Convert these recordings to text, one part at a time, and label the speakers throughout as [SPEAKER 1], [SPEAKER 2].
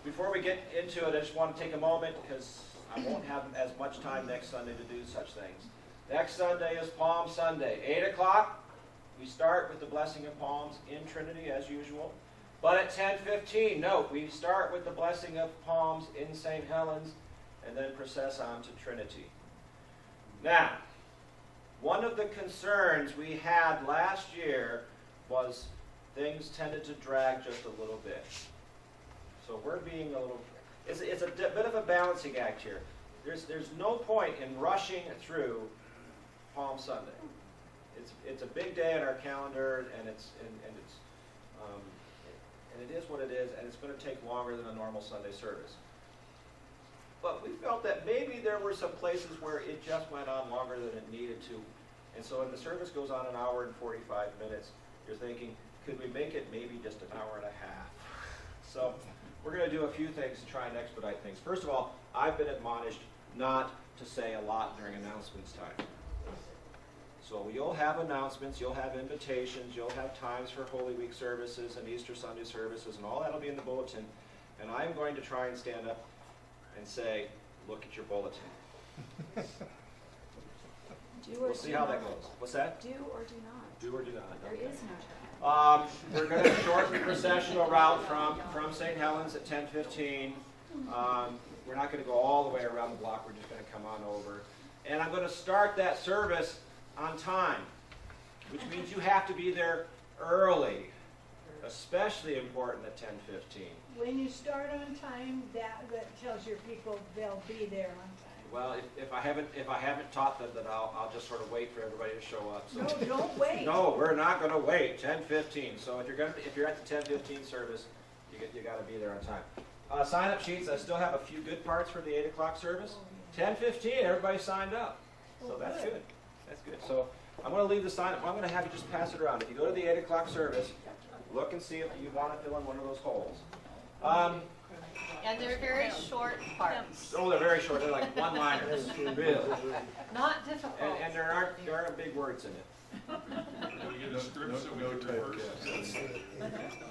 [SPEAKER 1] Before we get into it, I just want to take a moment because I won't have as much time next Sunday to do such things. Next Sunday is Palm Sunday. 8 o'clock, we start with the blessing of palms in Trinity as usual. But at 10:15, note, we start with the blessing of palms in St. Helens and then process on to Trinity. Now, one of the concerns we had last year was things tended to drag just a little bit. So we're being a little, it's a bit of a balancing act here. There's no point in rushing through Palm Sunday. It's a big day on our calendar, and it is what it is, and it's going to take longer than a normal Sunday service. But we felt that maybe there were some places where it just went on longer than it needed to. And so when the service goes on an hour and 45 minutes, you're thinking, could we make it maybe just an hour and a half? So we're going to do a few things to try and expedite things. First of all, I've been admonished not to say a lot during announcements time. So you'll have announcements, you'll have invitations, you'll have times for Holy Week services and Easter Sunday services, and all that'll be in the bulletin. And I'm going to try and stand up and say, look at your bulletin. We'll see how that goes. What's that?
[SPEAKER 2] Do or do not.
[SPEAKER 1] Do or do not.
[SPEAKER 2] There
[SPEAKER 1] Okay.
[SPEAKER 2] is no time.
[SPEAKER 1] We're going to shorten the processional route from St. Helens at 10:15. We're not going to go all the way around the block. We're just going to come on over. And I'm going to start that service on time, which means you have to be there early, especially important at 10:15.
[SPEAKER 3] When you start on time, that tells your people they'll be there on time.
[SPEAKER 1] Well, if I haven't taught them, then I'll just sort of wait for everybody to show up. So.
[SPEAKER 3] No, don't wait.
[SPEAKER 1] No, we're not going to wait. 10:15. So if you're at the 10:15 service, you got to be there on time. Sign-up sheets. I still have a few good parts for the 8 o'clock service. 10:15. Everybody signed up. So that's good. That's good. So I'm going to leave the sign-up. I'm going to have you just pass it around. If you go to the 8 o'clock service, look and see if you want to fill in one of those holes.
[SPEAKER 4] And they're very short parts.
[SPEAKER 1] Oh, they're very short. They're like one-liners. Really.
[SPEAKER 4] Not difficult.
[SPEAKER 1] And there aren't big words in it.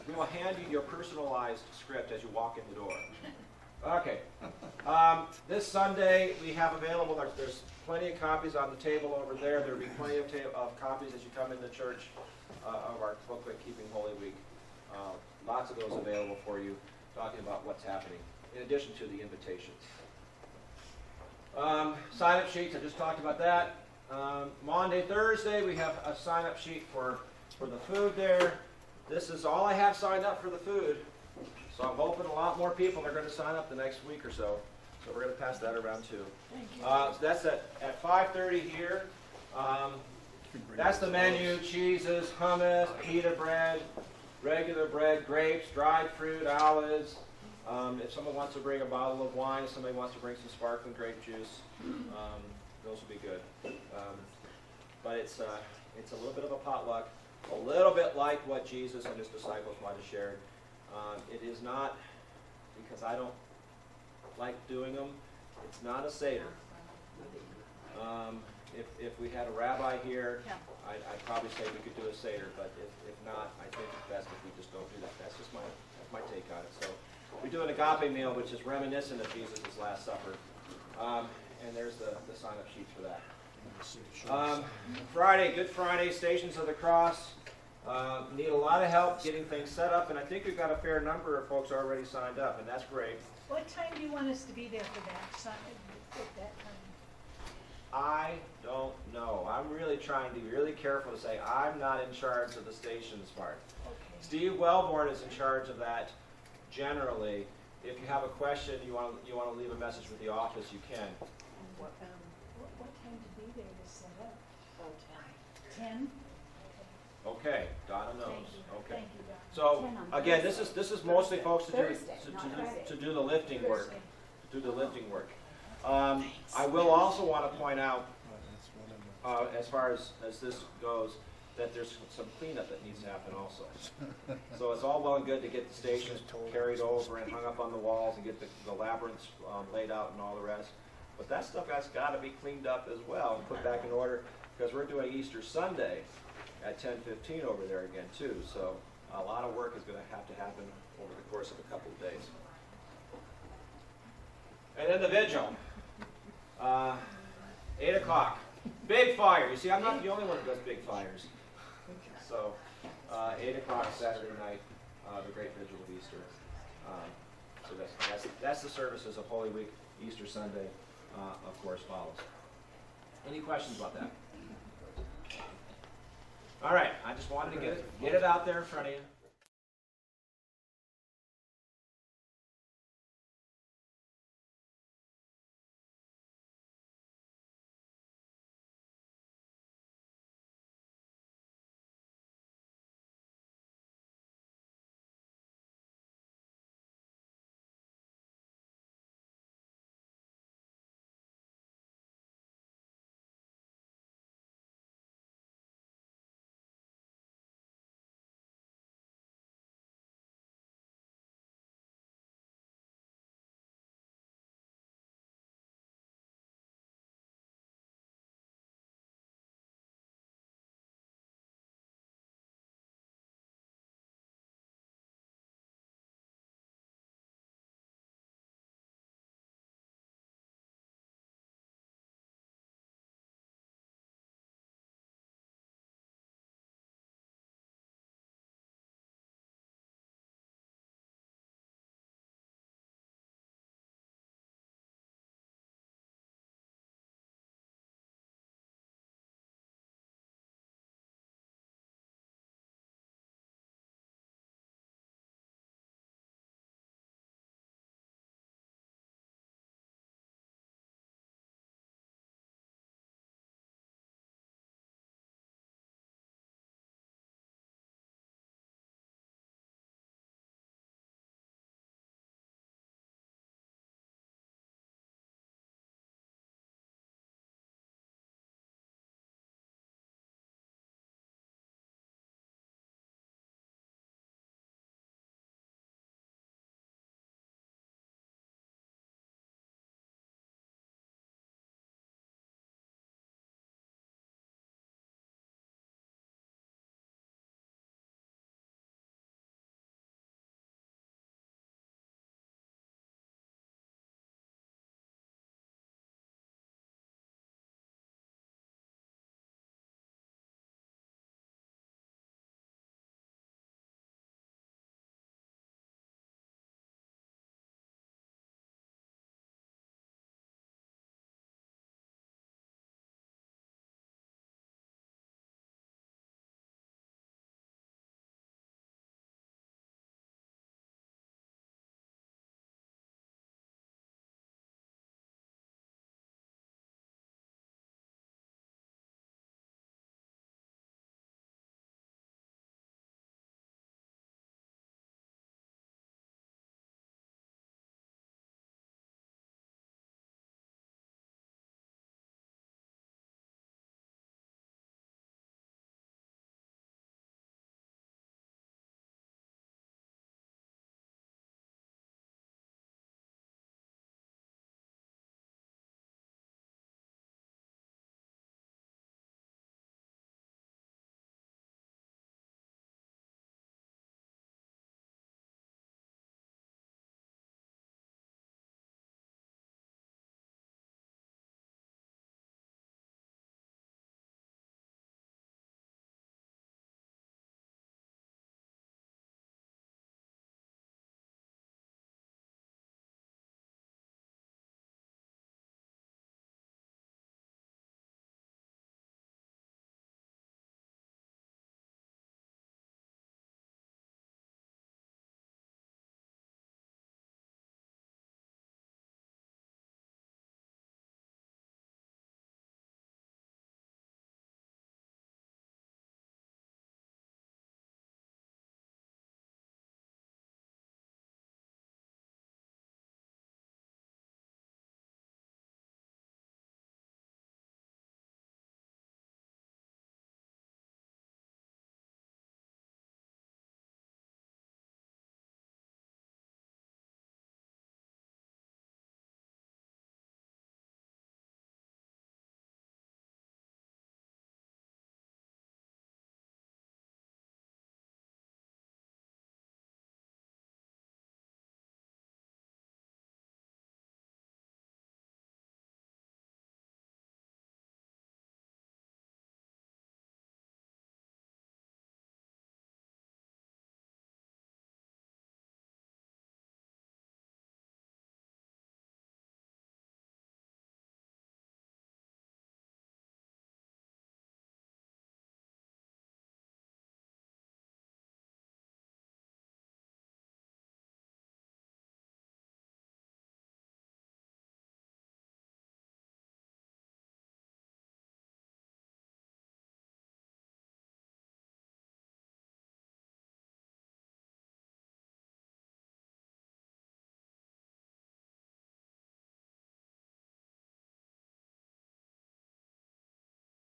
[SPEAKER 1] We will hand you your personalized script as you walk in the door. Okay. This Sunday we have available, there's plenty of copies on the table over there. There will be plenty of copies as you come into church of our booklet, Keeping Holy Week. Lots of those available for you, talking about what's happening, in addition to the invitations. Sign-up sheets, I just talked about that. Monday, Thursday, we have a sign-up sheet for the food there. This is all I have signed up for the food. So I'm hoping a lot more people are going to sign up the next week or so. So we're going to pass that around too. So that's at 5:30 here. That's the menu: cheeses, hummus, pita bread, regular bread, grapes, dried fruit, olives. If someone wants to bring a bottle of wine, somebody wants to bring some sparkling grape juice, those will be good. But it's a little bit of a potluck, a little bit like what Jesus and his disciples might have shared. It is not, because I don't like doing them, it's not a Seder. If we had a rabbi here, I'd probably say we could do a Seder, but if not, I think it's best if we just don't do that. That's just my take on it. So we do an agape meal, which is reminiscent of Jesus' Last Supper. And there's the sign-up sheet for that. Friday, Good Friday, Stations of the Cross. Need a lot of help getting things set up, and I think we've got a fair number of folks already signed up, and that's great.
[SPEAKER 3] What time do you want us to be there for that? At that time?
[SPEAKER 1] I don't know. I'm really trying to be really careful to say I'm not in charge of the stations part.
[SPEAKER 3] Okay.
[SPEAKER 1] Steve Wellborn is in charge of that generally. If you have a question, you want to leave a message with the office, you can.
[SPEAKER 3] What time to be there to set up?
[SPEAKER 4] Oh,
[SPEAKER 3] 10?
[SPEAKER 1] Okay, Donna knows.
[SPEAKER 3] Thank you.
[SPEAKER 1] Okay.
[SPEAKER 3] Thank you, Donna.
[SPEAKER 1] So
[SPEAKER 2] 10 on
[SPEAKER 1] again,
[SPEAKER 2] Thursday.
[SPEAKER 1] this is mostly folks to
[SPEAKER 2] Thursday, not
[SPEAKER 1] do the lifting work.
[SPEAKER 3] Thursday.
[SPEAKER 1] To do the lifting work. I will also want to point out, as far as this goes, that there's some cleanup that needs to happen also. So it's all well and good to get the stations carried over and hung up on the walls and get the labyrinths laid out and all the rest. But that stuff has got to be cleaned up as well and put back in order, because we're doing Easter Sunday at 10:15 over there again too. So a lot of work is going to happen over the course of a couple of days. And then the vigil. 8 o'clock. Big fire. You see, I'm not the only one who does big fires. So, 8 o'clock Saturday night, the great vigil of Easter. So that's the services of Holy Week. Easter Sunday, of course, follows. Any questions about that? All right, I just wanted to get it out there in front of you.